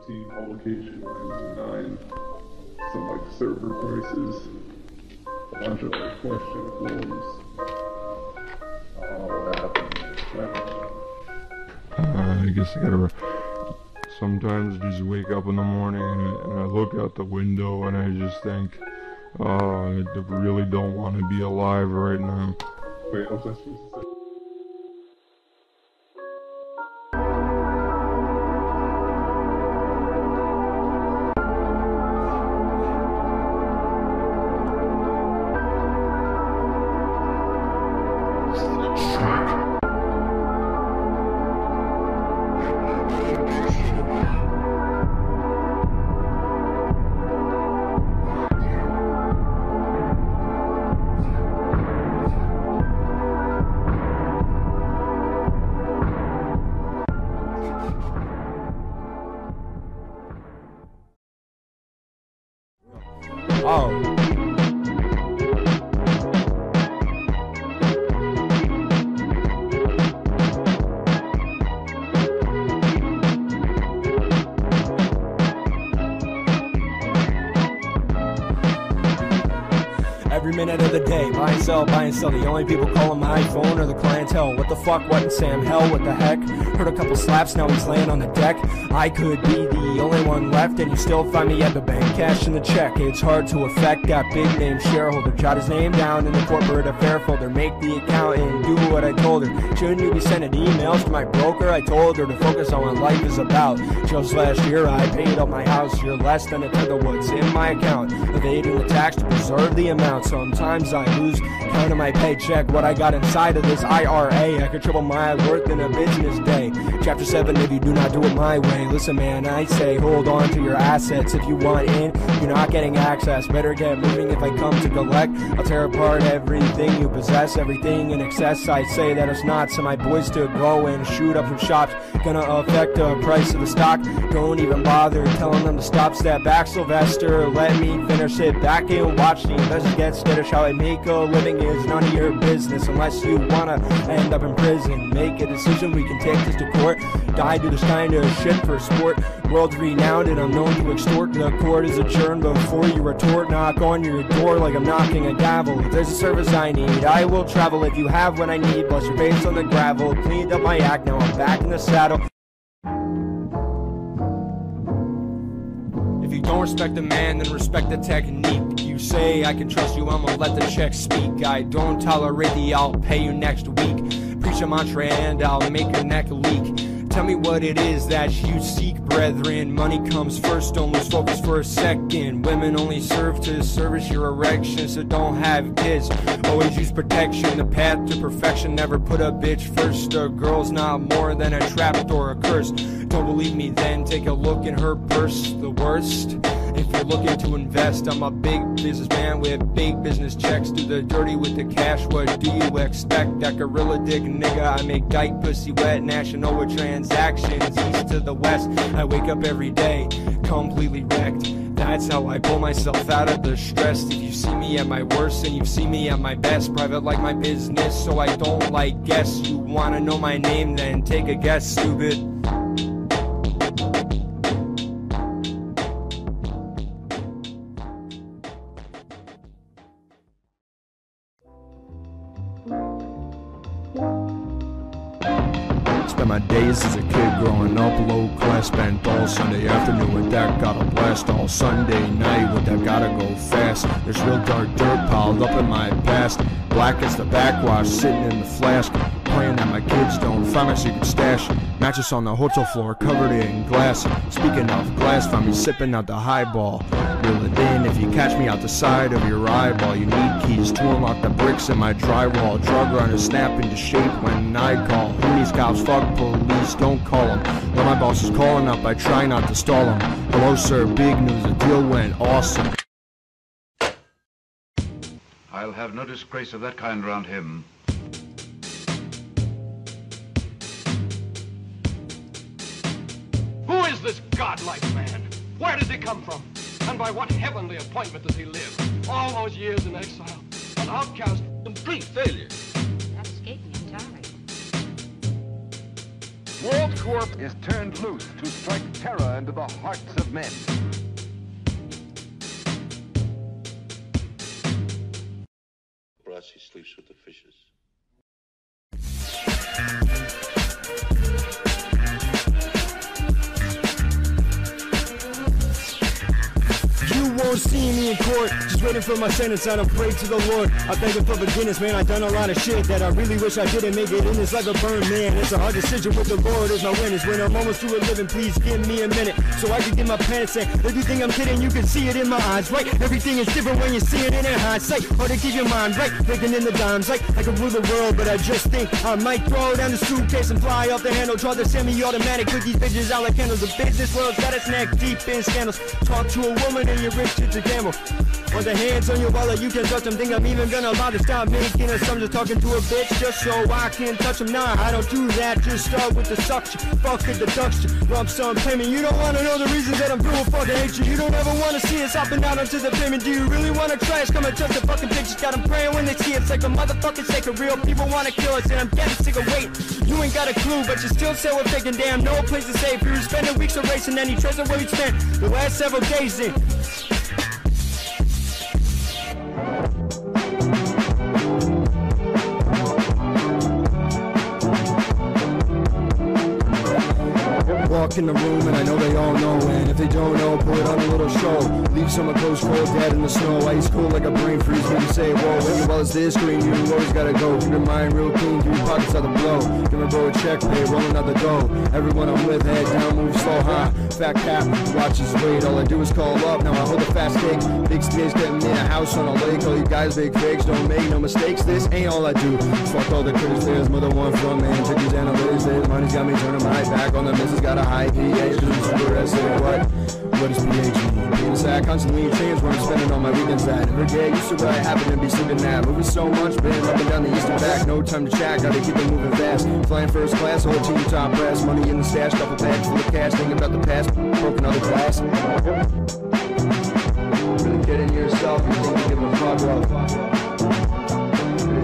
team allocation -9, some like server prices, a bunch of like question forms. What happened? I guess I gotta. Sometimes I just wake up in the morning and I look out the window and I just think, oh, I really don't want to be alive right now. Wait, what was I supposed to say? Every minute of the day, buy and sell, buy and sell. The only people calling my phone are the clientele. What the fuck, what in Sam? Hell, what the heck? Heard a couple slaps, now he's laying on the deck. I could be the only one left, and you still find me at the bank, cashing the check. It's hard to affect, got big name shareholder. Jot his name down in the corporate affair folder. Make the account and do what I told her. Shouldn't you be sending emails to my broker? I told her to focus on what life is about. Just last year, I paid up my house. You're less than a tenth of what's in my account. Evading the tax to preserve the amount. Sometimes I lose count of my paycheck. What I got inside of this IRA, I could triple my worth in a business day. Chapter 7, if you do not do it my way. Listen man, I say hold on to your assets. If you want in, you're not getting access. Better get moving if I come to collect. I'll tear apart everything you possess, everything in excess. I'd say that it's not. So my boys to go and shoot up some shops. Gonna affect the price of the stock. Don't even bother telling them to stop. Step back, Sylvester, let me finish. Sit back and watch the investors get skittish. How I make a living is none of your business unless you wanna end up in prison. Make a decision, we can take this to court. Die do this kind of shit for sport. World renowned and I'm known to extort. The court is adjourned before you retort. Knock on your door like I'm knocking a gavel. If there's a service I need, I will travel. If you have what I need, bust your face on the gravel. Cleaned up my act, now I'm back in the saddle. If you don't respect the man, then respect the technique. You say I can trust you, I'ma let the check speak. I don't tolerate the I'll pay you next week. Preach a mantra and I'll make your neck leak. Tell me what it is that you seek, brethren. Money comes first, don't lose focus for a second. Women only serve to service your erection, so don't have kids. Always use protection, the path to perfection. Never put a bitch first. A girl's not more than a trapdoor, a curse. Don't believe me then, take a look in her purse. The worst, if you're looking to invest, I'm a big businessman with big business checks. Do the dirty with the cash, what do you expect? That gorilla dick nigga, I make dyke pussy wet. National with transactions, east to the west. I wake up every day, completely wrecked. That's how I pull myself out of the stress. If you see me at my worst and you see me at my best, private like my business, so I don't like guess. You wanna know my name, then take a guess, stupid. Spent my days as a kid growing up low class. Spent all Sunday afternoon with that, got a blast all Sunday night with that, gotta go fast. There's real dark dirt piled up in my past. Black as the backwash sitting in the flask. Praying that my kids don't find my secret stash. Mattress on the hotel floor covered in glass. Speaking of glass, find me sipping out the highball. Reel it in if you catch me out the side of your eyeball. You need keys to unlock the bricks in my drywall. Drug runners snap into shape when I call. Who needs cops? Fuck police, don't call them. When my boss is calling up, I try not to stall him. Hello sir, big news, the deal went awesome. I'll have no disgrace of that kind around him. Who is this godlike man? Where does he come from? And by what heavenly appointment does he live? All those years in exile, an outcast, complete failure. That escaped me entirely. Worldcorp is turned loose to strike terror into the hearts of men. Perhaps he sleeps with the fishes. You won't see me in court, just waiting for my sentence, and I pray to the Lord. I thank him for forgiveness, man. I done a lot of shit that I really wish I didn't make it in this life a burn, man. It's a hard decision with the Lord as my witness. When I'm almost through a living, please give me a minute so I can get my pants in. If you think I'm kidding, you can see it in my eyes, right? Everything is different when you see it in hindsight. Hard to keep your mind right, thinking in the dimes, like I could rule the world, but I just think I might throw down the suitcase and fly off the handle. Draw the semi-automatic, put these bitches out like candles. The business world's got its neck deep in scandals. Talk to a woman and you're rich to gamble. Want the hands on your wallet, you can touch them. Think I'm even gonna lie to stop making assumptions. Talking to a bitch just so I can touch them. Nah, I don't do that, just start with the suction. Fuck the deduction, lump sum payment. You don't wanna know the reasons that I'm doing fucking hate you. You don't ever wanna see us hopping out onto the payment. Do you really wanna trash? Come and touch the fucking pictures. Got them praying when they see it's like a motherfucking sacred. Real people wanna kill us and I'm getting sick of waiting. You ain't got a clue, but you still say we're taking damn no place to save. You were spending weeks erasing any trace of where you spent the last several days in. Walk in the room and I know they all know, and if they don't know, put on a little show. Leave someone close, cold, dead in the snow. Ice cold like a brain freeze when you say, whoa. When you well as this screen, you always gotta go. Keep your mind real clean, keep your pockets out the blow. Give a bro a check, pay, rolling out the dough. Everyone I'm with, head down, move slow, high. Fat cap, watch his weight. All I do is call up, now I hold a fast cake. Big space, getting me a house on a lake. All you guys big fakes, don't make no mistakes. This ain't all I do. Fuck all the critics, there's mother one from man. Check these analytics, there's money's got me turning my back on the missus. Got a high pH, super essay, what is pH mean? Being sad, constantly change where I'm spending all my weekends at. Never get used to what I happen to be sleeping at. Moving so much, been up and down the east and back. No time to chat, gotta keep it moving fast. Flying first class, whole team top brass. Money in the stash, couple bags full of cash. Thinking about the past, broken other glass. Really kidding yourself, you think you give a fuck up.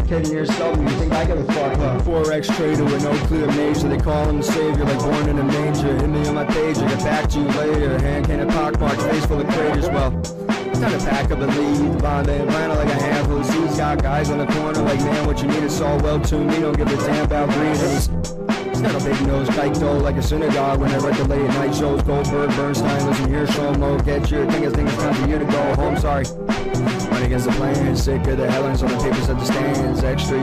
Kidding yourself, you think I give a fuck up. 4X trader with no clear major. They call him the savior like born in a manger. Hit me on my page, I get back to you later. Hand cannon pockmark, face full of craters. Well, time to pack up and leave. Bond in Atlanta like a handful of seats. Got guys on the corner like, man, what you need is all well to me. Don't give a damn about greetings. He's got a big nose, kike though, like a synagogue. When I write the late night shows, Goldberg, Bernstein, listen here, Shlomo. Get your thing, I think it's time for you to go home, sorry. Run against the plan, sick of the headlines on the papers at the stands. Extra,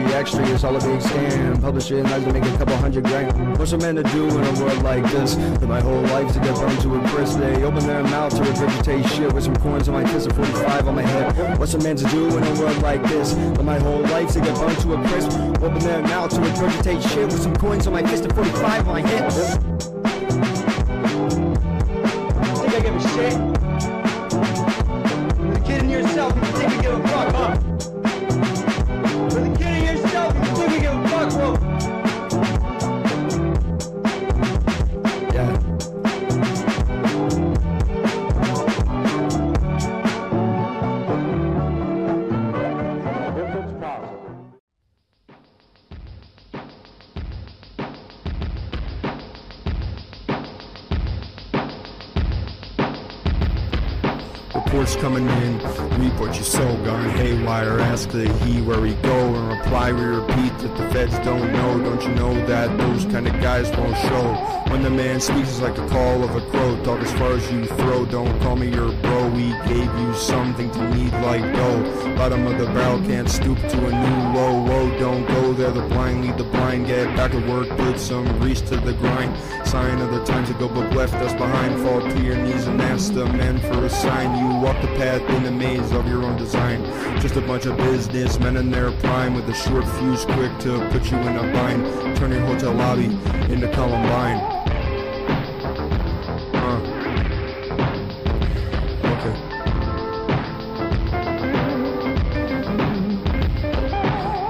it's all a big scam. Publish it, nice to make a couple $100 grand. What's a man to do in a world like this? Live my whole life to get burned to a crisp. They open their mouth to regurgitate shit with some coins on my fist and 45 on my hip. What's a man to do in a world like this? Live my whole life to get burned to a crisp. Open their mouth to regurgitate shit with some coins on my fist and 45 on my hip. Think I give a shit? You're kidding yourself if you think you give a fuck, huh? You're kidding yourself if you think you give a fuck, bro. Yeah. If it's possible. Reports coming in, report you so gone haywire. Ask the he where he go, and reply we repeat that the feds don't know. Don't you know that those kind of guys won't show? When the man speaks it's like the call of a crow. Talk as far as you throw, don't call me your bro. We gave you something to need like dough. Bottom of the barrel, can't stoop to a new low. Whoa, don't go there, the blind lead the blind. Get back to work, put some grease to the grind. Sign of the times ago, but left us behind. Fall to your knees and ask the man for a sign. You walk the path in the maze of your own design. Just a bunch of businessmen in their prime with a short fuse quick to put you in a bind. Turn your hotel lobby into Columbine. Okay.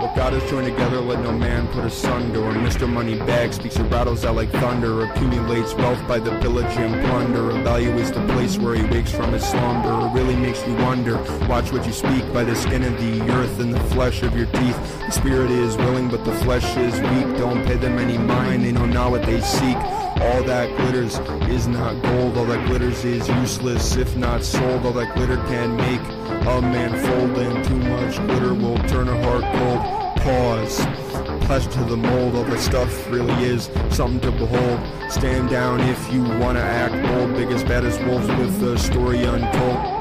What God has join together, let no man put asunder. Or Mr. Moneybag speaks and rattles out like thunder. Accumulates wealth by the pillage and plunder. Evaluates the place where he wakes from his slumber. It really makes you wonder. Watch what you speak by the skin of the earth and the flesh of your teeth. The spirit is willing but the flesh is weak. Don't pay them any mind, they know not what they seek. All that glitters is not gold. All that glitters is useless if not sold. All that glitter can make a man fold, and too much glitter will turn a heart cold. Pause. Pleasure to the mold. All that stuff really is something to behold. Stand down if you wanna act bold. Big as bad as wolves with a story untold.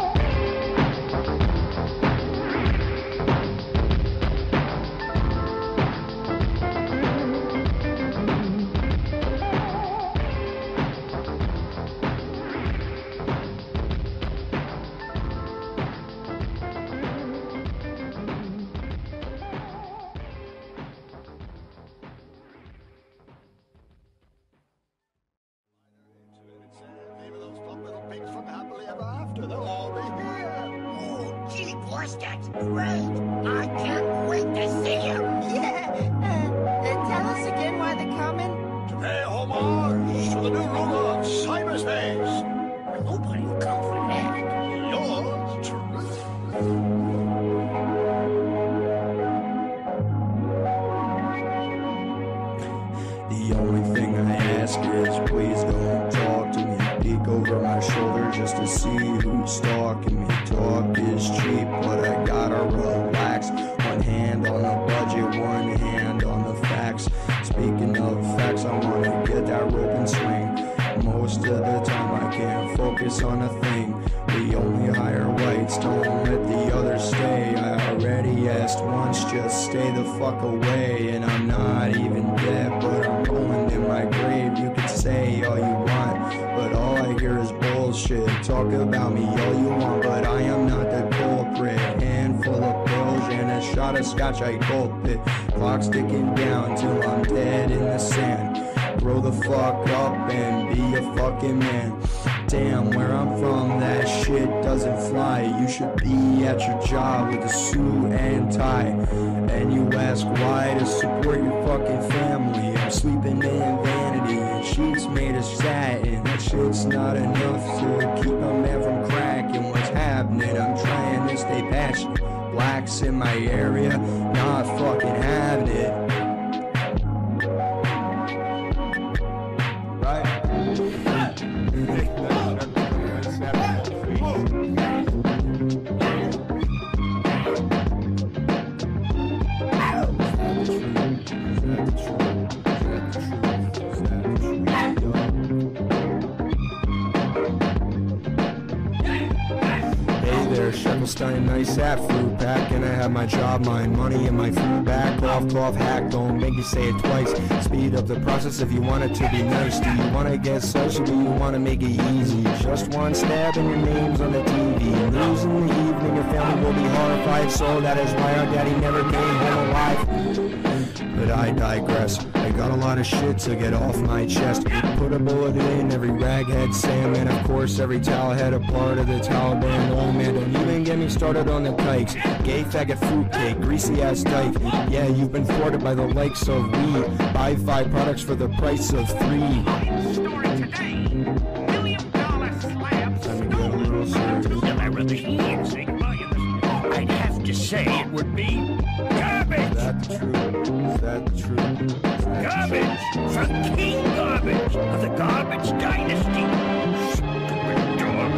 That's great! I can't wait to see him! Yeah! Tell us again why they're coming? To pay homage to the new ruler of cyberspace! Nobody will come for that. Yours truly. The only thing I ask is please don't talk to me. Peek over my shoulder just to see who's stalking me. Talk is cheap, but I gotta relax. One hand on the budget, one hand on the facts. Speaking of facts, I wanna get that rope and swing. Most of the time I can't focus on a thing. We only hire whites, don't let the others stay. I already asked once, just stay the fuck away. And I'm not even dead, but I'm rolling in my grave. You can say all you want, but all I hear is bullshit. Talk about me all you want, but I am not the culprit. Handful of pills and a shot of scotch, I gulp it. Clock's ticking down till I'm dead in the sand. Grow the fuck up and be a fucking man. Damn, where I'm from, that shit doesn't fly. You should be at your job with a suit and tie. And you ask why, to support your fucking family. I'm sleeping in vanity and sheets made of satin. That shit's not enough to keep a man from cracking. What's happening? I'm trying to stay passionate. Blacks in my area, not fucking having it. Nice at fruit pack, and I have my job, my money, and my food back. Cough, hack, don't make me say it twice. Speed up the process if you want it to be nice. Do you want to get social, do you want to make it easy? Just one stab and your name's on the TV. News in the evening, your family will be horrified. So that is why our daddy never came home alive. But I digress. I got a lot of shit to get off my chest. Put a bullet in every raghead Sam, and of course every towel had a part of the Taliban. Oh man, don't even get me started on the kikes. Gay faggot fruitcake, greasy ass dyke. Yeah, you've been thwarted by the likes of we. Buy 5 products for the price of 3. Store today. $1 million slabs. Still everything insane. I'd have to say it would be garbage. Is that the truth? Is that the truth? Garbage! For King Garbage of the Garbage Dynasty! Stupid dog!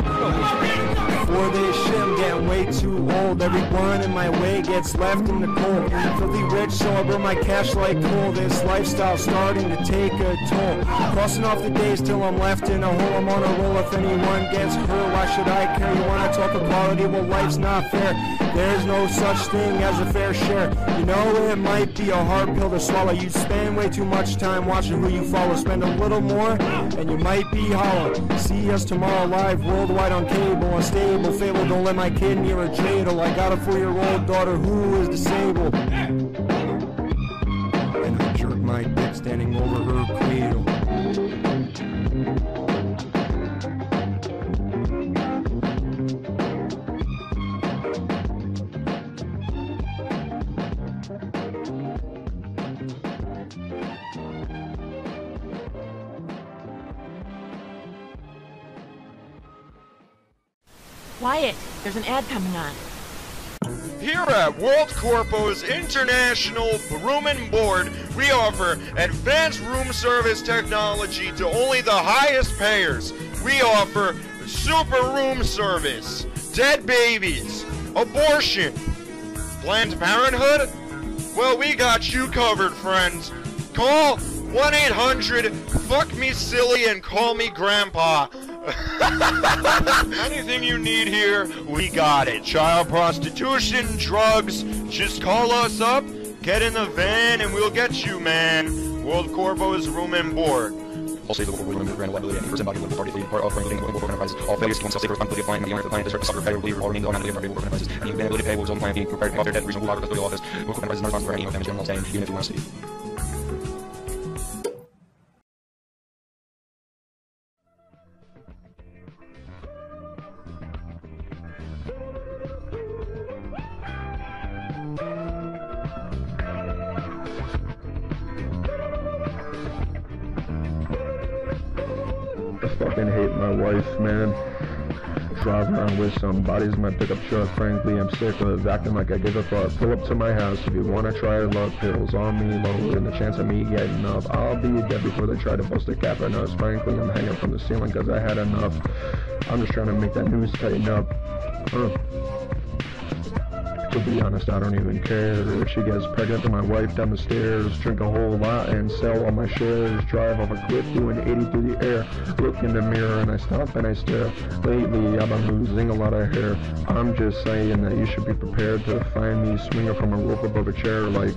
Before this shit, I'm getting way too old. Everyone in my way gets left in the cold. Filthy rich, so I burn my cash like coal. This lifestyle's starting to take a toll. Crossing off the days till I'm left in a hole. I'm on a roll. If anyone gets hurt, why should I care? You wanna talk equality? Well, life's not fair. There's no such thing as a fair share. You know it might be a hard pill to swallow. You spend way too much time watching who you follow. Spend a little more, and you might be hollow. See us tomorrow live, worldwide on cable. Unstable fable, don't let my kid near a dreidel. I got a 4-year-old daughter who is disabled, and I jerk my dick standing over her cradle. Quiet. There's an ad coming on. Here at Worldcorp's International Room and Board, we offer advanced room service technology to only the highest payers. We offer super room service, dead babies, abortion, Planned Parenthood. Well, we got you covered, friends. Call 1-800-FUCK-ME-SILLY and call me Grandpa. Anything you need here, we got it. Child prostitution, drugs, just call us up, get in the van, and we'll get you, man. Worldcorp's Room and Board. All states of the Worldcorp Enterprises liability and first embodied with party leading part of including Worldcorp Enterprises. All failures to oneself, safe responsibility of client, the owner of the client, district, suffer, pay, or believe, or remain the owner of the Worldcorp Enterprises. Any inability to pay will result in client being prepared to offer debt, reasonable water, custodial office. Worldcorp Enterprises is not responsible for any damage to anyone staying, even if you want to see. I fucking hate my wife, man. Drive around with some bodies in my pickup truck. Frankly, I'm sick of acting like I give a fuck. Pull up to my house if you wanna try luck. Pills on me lower and the chance of me getting up. I'll be dead before they try to bust a cap on us. Frankly, I'm hanging from the ceiling cause I had enough. I'm just trying to make that news tighten up. To be honest, I don't even care if she gets pregnant with my wife down the stairs. Drink a whole lot and sell all my shares. Drive off a cliff doing 80 through the air. Look in the mirror and I stop and I stare. Lately, I've been losing a lot of hair. I'm just saying that you should be prepared to find me swinging from a rope above a chair like,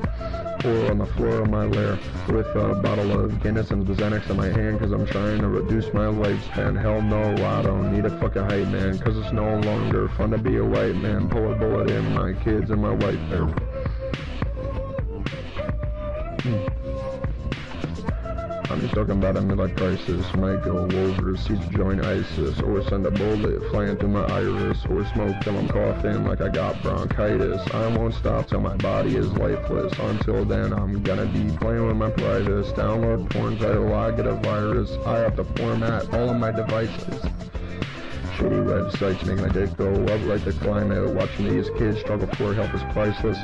or on the floor of my lair with a bottle of Guinness and Xanax in my hand cause I'm trying to reduce my lifespan. Hell no, I don't need a fucking hype man cause it's no longer fun to be a white man. Pull a bullet in my kids and my wife there. I'm just talking about a midlife crisis. Might go overseas to join ISIS, or send a bullet flying through my iris, or smoke till I'm coughing like I got bronchitis. I won't stop till my body is lifeless. Until then, I'm gonna be playing with my privates. Download porn title, I get a virus. I have to format all of my devices. Shitty websites make my dick go up like the climate. Watching these kids struggle for help is priceless.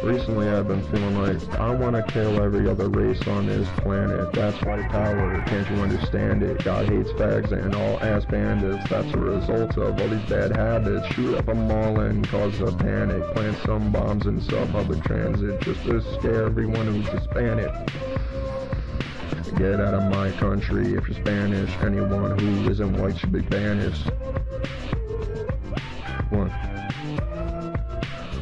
Recently I've been feeling like I want to kill every other race on this planet. That's white power, can't you understand it? God hates fags and all ass bandits. That's a result of all these bad habits. Shoot up a mall and cause a panic. Plant some bombs in sub-public transit just to scare everyone who's Hispanic. Get out of my country if you're Spanish. Anyone who isn't white should be banished. One.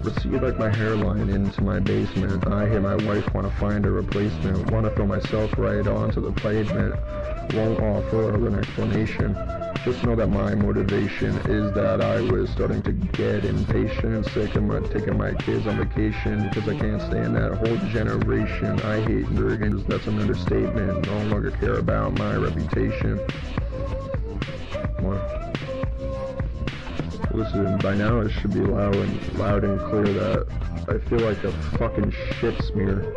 Receive like my hairline into my basement. I hear my wife wanna find a replacement. Wanna throw myself right onto the pavement. Won't offer an explanation. Just know that my motivation is that I was starting to get impatient. Sick of taking my kids on vacation because I can't stand that whole generation. I hate Americans, that's an understatement. No longer care about my reputation. What? Listen, by now it should be loud and clear that I feel like a fucking shit smear.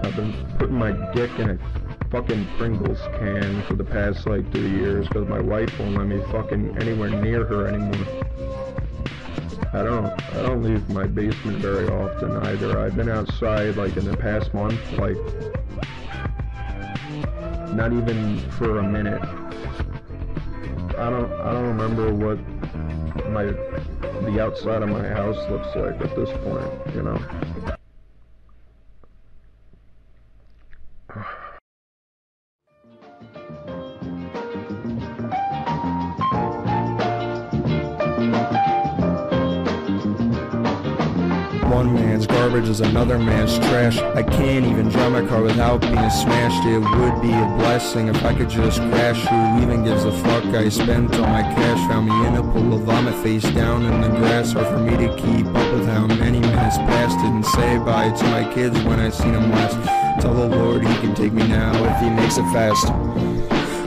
I've been putting my dick in a fucking Pringles can for the past like 3 years because my wife won't let me fucking anywhere near her anymore. I don't leave my basement very often either. I've been outside like in the past month, like not even for a minute. I don't remember what the outside of my house looks like at this point, you know. One man's garbage is another man's trash. I can't even drive my car without being smashed. It would be a blessing if I could just crash. Who even gives a fuck? I spent all my cash. Found me in a pool of vomit face down in the grass. Hard for me to keep up with how many minutes passed. Didn't say bye to my kids when I seen them last. Tell the Lord he can take me now if he makes it fast.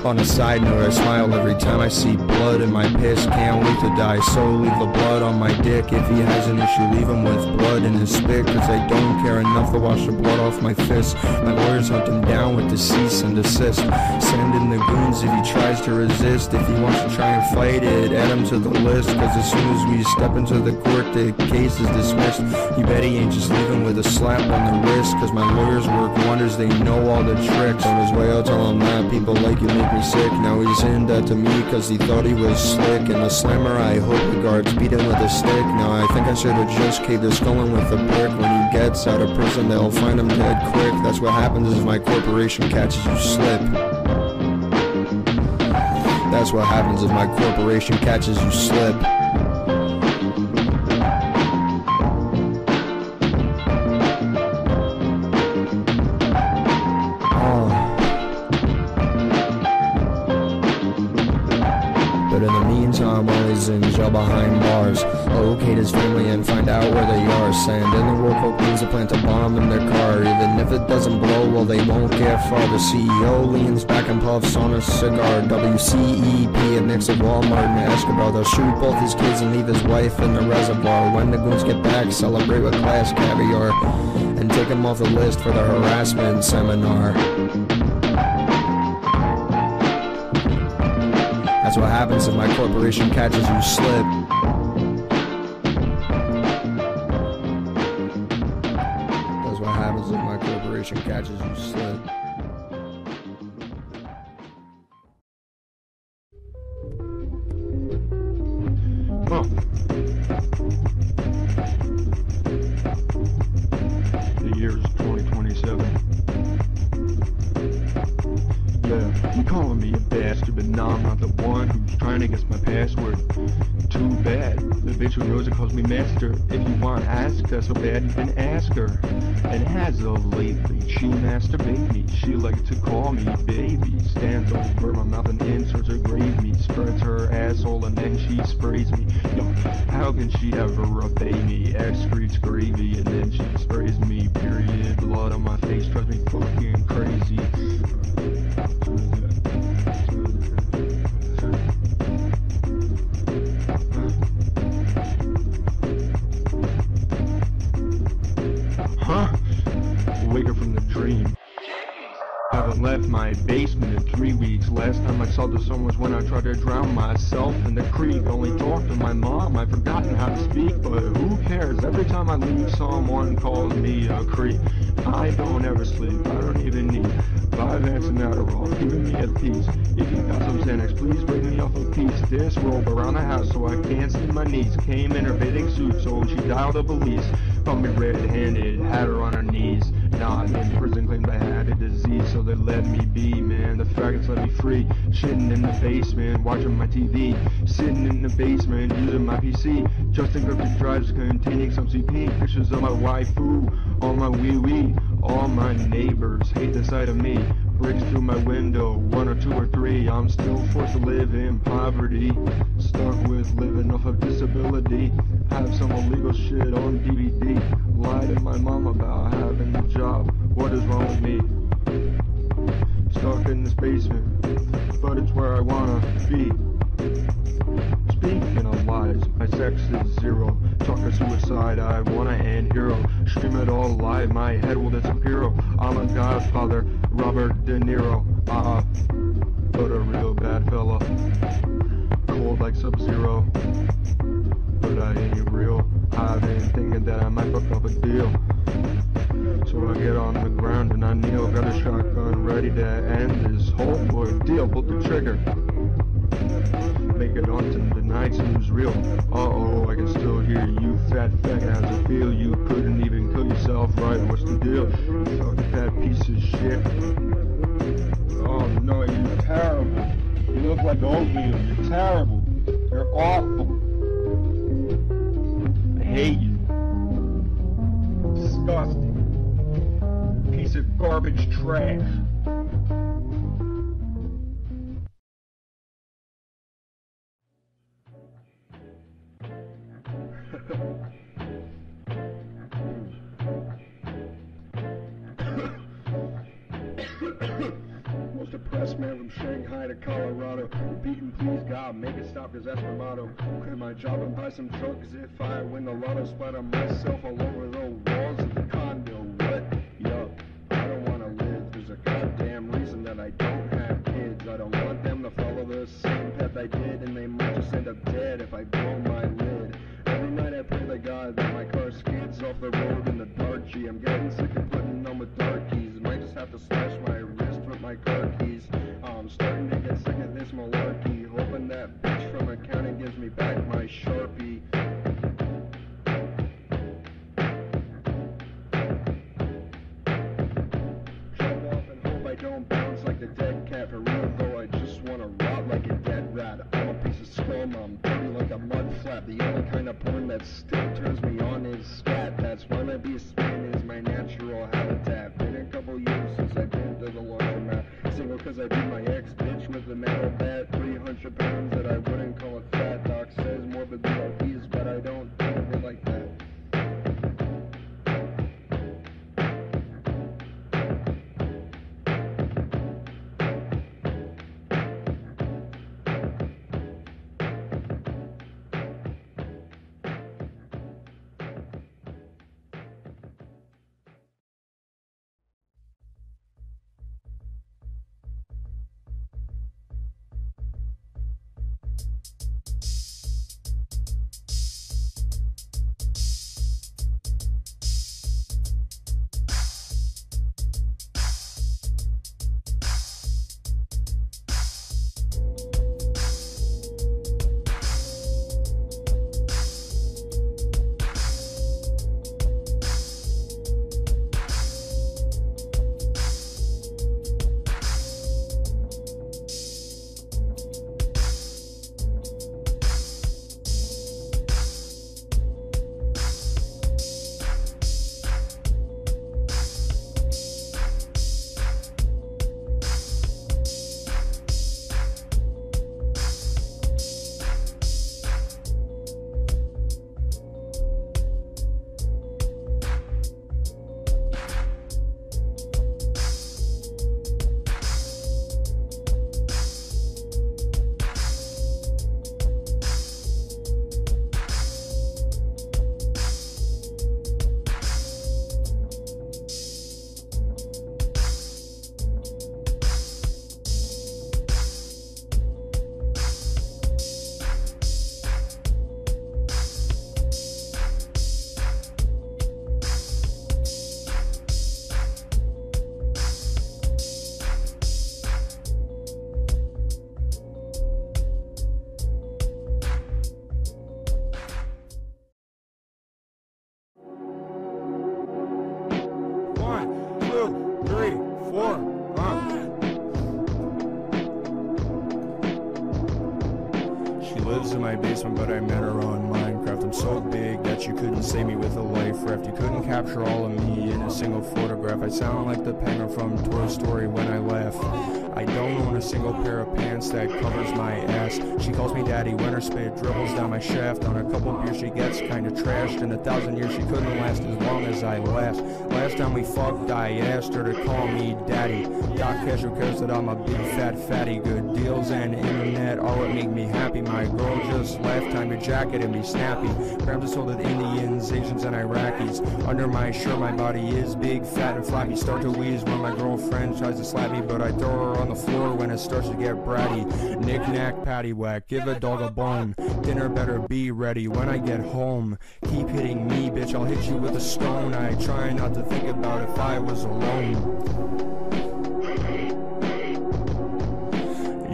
On a side note, I smile every time I see blood in my piss. Can't wait to die, so leave the blood on my dick. If he has an issue, leave him with blood in his spit, cause I don't care enough to wash the blood off my fist. My lawyers hunt him down with the cease and desist. Send in the goons if he tries to resist. If he wants to try and fight it, add him to the list, cause as soon as we step into the court, the case is dismissed. You bet he ain't just leaving with a slap on the wrist, cause my lawyers work wonders, they know all the tricks. On his way out, tell him that people like you make me sick. Now he's in debt to me cause he thought he was slick. And the slammer, I hope the guards beat him with a stick. Now I think I should have just caved his skull in with a brick. When he gets out of prison, they'll find him dead quick. That's what happens if my corporation catches you slip. That's what happens if my corporation catches you slip. But in the meantime, while he's in jail behind bars, locate his family and find out where they are. Send in the Worldcorp Ents to plant a bomb in their car. Even if it doesn't blow, well, they won't get far. The CEO leans back and puffs on a cigar. WCEP, a mix of Walmart and Escobar. They'll shoot both his kids and leave his wife in the reservoir. When the goons get back, celebrate with class caviar and take him off the list for the harassment seminar. That's what happens if my corporation catches you slip. That's what happens if my corporation catches you slip. Oh. The year is 2027. Yeah, you calling me a bastard, but nah, I'm not the one who's trying to guess my password. Too bad, the bitch who knows it calls me master. If you want to ask, that's so bad you can ask her. And as of lately, she masturbates me. She likes to call me baby. Stands over my mouth and inserts her gravy. Spreads her asshole and then she sprays me. Yo, how can she ever obey me? Excretes gravy and then she sprays me. Period, blood on my face drives me fucking crazy. Huh? Wake up from the dream. Haven't left my basement in 3 weeks. Last time I saw the sun was when I tried to drown myself in the creek. Only talked to my mom, I've forgotten how to speak, but who cares? Every time I leave, someone calls me a creep. I don't ever sleep, I don't even need 5 Ants and Adderall, keeping me at peace. If you got some Xanax, please break me off a piece. This robe around the house so I can't see my knees. Came in her bathing suit, so she dialed the police. Found me red-handed, had her on her knees. Nah, I'm in prison, claimed I had a disease, so they let me be, man. The faggots let me free. Shitting in the basement, watching my TV. Sitting in the basement, using my PC. Just encrypted drives containing some CP. Pictures of my waifu, all my wee-wee. All my neighbors hate the sight of me. Breaks through my window, 1 or 2 or 3. I'm still forced to live in poverty. Stuck with living off of disability. Have some illegal shit on DVD. Lie to my mom about having a job. What is wrong with me? Stuck in this basement, but it's where I wanna be. Speaking of lies, my sex is 0. Talk of suicide, I wanna end hero. Stream it all live, my head will disappear. I'm a godfather, Robert De Niro. But a real bad fella. Cold like Sub-Zero. But I ain't real. I've been thinking that I might fuck up a deal. So I get on the ground and I kneel. Got a shotgun ready to end this whole ordeal. Pull the trigger. Make it on to the nights who's real. Uh-oh, I can still hear you. Fat fag, how's it feel? You couldn't even kill yourself, right? What's the deal? You fuck that piece of shit. Oh no, you're terrible. You look like oatmeal. You're terrible. You're awful. I hate you. Disgusting. Piece of garbage trash. Most depressed man from Shanghai to Colorado. Beating, please God, make it stop, cause that's my motto. Quit my job and buy some drugs if I win the lotto. Splatter myself all over the walls of the condo. What? Yup, I don't wanna live. There's a goddamn reason that I don't have kids. I don't want them to follow the same path I did, and they might just end up dead if I blow my lid. Every night I pray to God that my car skids off the road in the dark G. I'm getting sick of putting on with dark keys. Might just have to slash my wrist with my car keys. I'm starting to get sick of this malarkey, hoping that bitch from accounting gives me back my Sharpie. Jump off and hope I don't bounce like the dead cat. For real though, I just wanna rot like a dead rat. I'm a piece of scum, I'm dirty like a mud flap. The only kind of porn that still turns me on is scat. That's why my beast man is my natural habitat. Been a couple years since I've been to the laundromat. Single cause I beat my ex-bitch with a metal bat. 300 pounds that I wouldn't call it fat. Doc says morbid BLPs, but I don't think of it like that. lives in my basement, but I met her on Minecraft. I'm so big that you couldn't save me with a life raft. You couldn't capture all of me in a single photograph. I sound like the penguin from Toy Story when I laugh. I don't own a single pair of pants that covers my ass. She calls me daddy when her spit dribbles down my shaft. On a couple beers she gets kinda trashed. In 1,000 years she couldn't last as long as I last. Last time we fucked I asked her to call me daddy. Doc Cashew cares that I'm a big fat fatty. Good deals and internet are what make me happy. My girl just left, time to jacket and be snappy. Grams are sold with Indians, Asians and Iraqis. Under my shirt my body is big, fat and flappy. Start to wheeze when my girlfriend tries to slap me, but I throw her on the floor when it starts to get bratty. Knick-knack, paddywhack, give a dog a bone. Dinner better be ready when I get home. Keep hitting me, bitch, I'll hit you with a stone. I try not to think about if I was alone.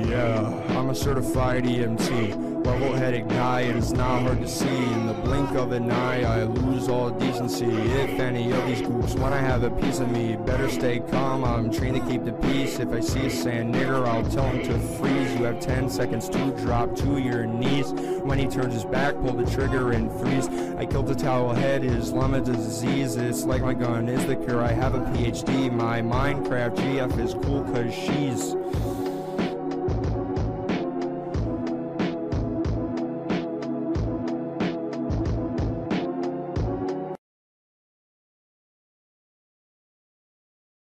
Yeah, I'm a certified EMT, level-headed guy, and it's not hard to see. In the blink of an eye, I lose all decency. If any of these goops wanna have a piece of me, better stay calm, I'm trained to keep the peace. If I see a sand nigger, I'll tell him to freeze. You have 10 seconds to drop to your knees. When he turns his back, pull the trigger and freeze. I killed a towel head, Islam is a disease. It's like my gun is the cure, I have a PhD. My Minecraft GF is cool cause she's